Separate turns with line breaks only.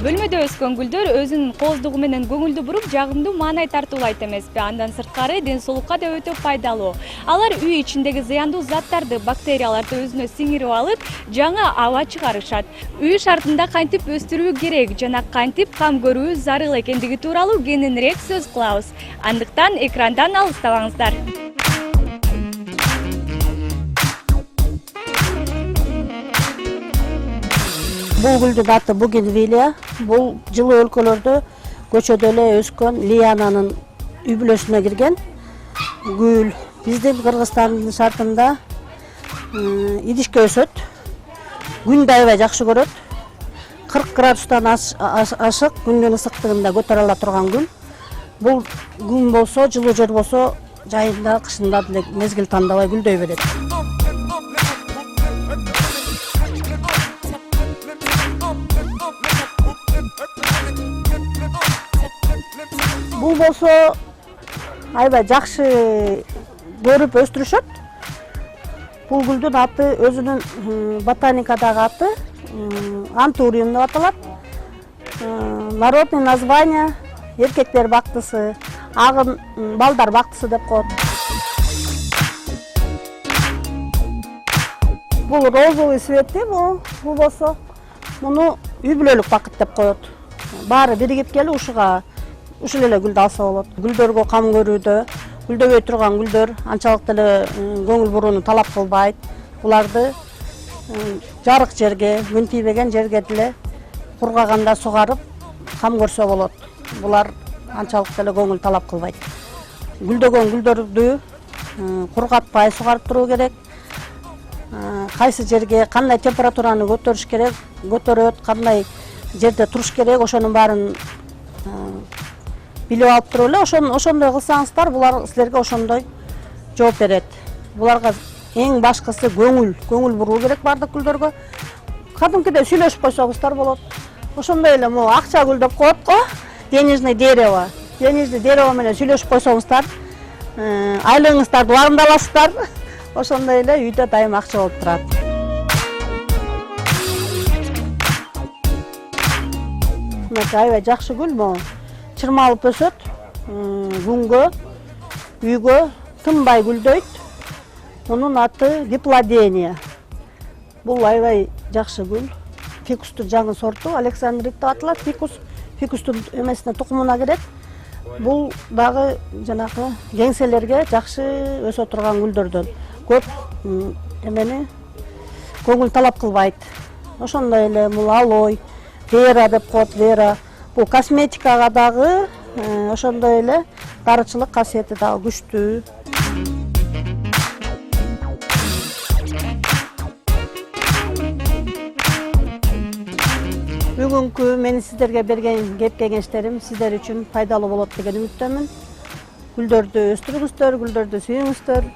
Бөлмөдө өскөн гүлдөр өзүнүн кооздугу менен көңүлдү буруп, жагымдуу маанай тартуулайт эмеспи? Андан сырткары ден соолукка да өтө пайдалуу. Алар үй ичиндеги зыяндуу заттарды, бактерияларды өзүнө сиңирип алып, жаңы аба чыгарышат. Үй шартында кантип өстүрүү керек жана кантип кам көрүү зарыл экендиги тууралуу кененирээк сөз кылабыз. Андыктан экрандан алыстабаңыздар.
Бул гүлдүн аты бугенвилия. Бул жылуу өлкөлөрдө көчөдө эле өскөн лиананын үй бүлөсүнө кирген гүл. Биздин Кыргызстандын шартында идишке өсөт. Күндү аябай жакшы көрөт. 40 градустан ашык күндүн ысыктыгында көтөрө ала турган гүл. Бул күн болсо, жылуу жер болсо, жайында, кышында деле мезгил тандабай гүлдөй берет. Бул болсо аябай жакшы көрүп өстүрүшөт. Бул гүлдүн аты өзүнүн ботаникадагы аты антуриум деп аталат. Народный название эркектер бактысы, агын балдар бактысы деп коет. Бул розовый цветти, бул болсо муну үй бүлөлүк бакыт деп коет. Баары биригип келип ушуга ушул эле гүлдү алса болот. Гүлдөргө кам көрүүдө, гүлдөбөй турган гүлдөр анчалык деле көңүл бурууну талап кылбайт. Буларды жарык жерге, күн тийбеген жерге деле кургаганда сугарып, кам көрсө болот. Булар анчалык деле көңүл талап кылбайт. Гүлдөгөн гүлдөрдү кургатпай сугарып туруу керек. Кайсы жерге кандай температураны көтөрүш керек, көтөрөт, кандай жерде туруш керек, ошонун баарын билип алып туруп эле, ошондой кылсаңыздар, булар силерге ошондой жооп берет. Буларга эң башкысы көңүл буруу керек бардык гүлдөргө. Кадимкидей сүйлөшүп койсоңуздар болот. Ошондой эле могу акча гүл деп коет го, денежный дерево. Денежный дерево менен сүйлөшүп койсоңуздар, айлыгыңыздарды убагында аласыздар. Ошондой эле үйдө дайым акча болуп турат. Аябай жакшы гүл могу. Чырмалып өсөт, күнгө, үйгө тынбай гүлдөйт. Мунун аты диплодения. Бул аябай жакшы гүл. Фикустун жаңы сорту, Александрит деп аталат. Фикустун эмесине тукумуна кирет. Бул дагы жанагы кеңселерге жакшы өсө турган гүлдөрдөн. Көп эмени көңүл талап кылбайт. Ошондой эле бул алой, вера деп коет, вера. Бул косметикага дагы ошондой эле дарычылык касиети дагы күчтүү. Бүгүнкү мен сиздерге берген кеп кеңештерим сиздер үчүн пайдалуу болот деген үмүттөмүн. Гүлдөрдү өстүрүңүздөр, гүлдөрдү сүйүңүздөр.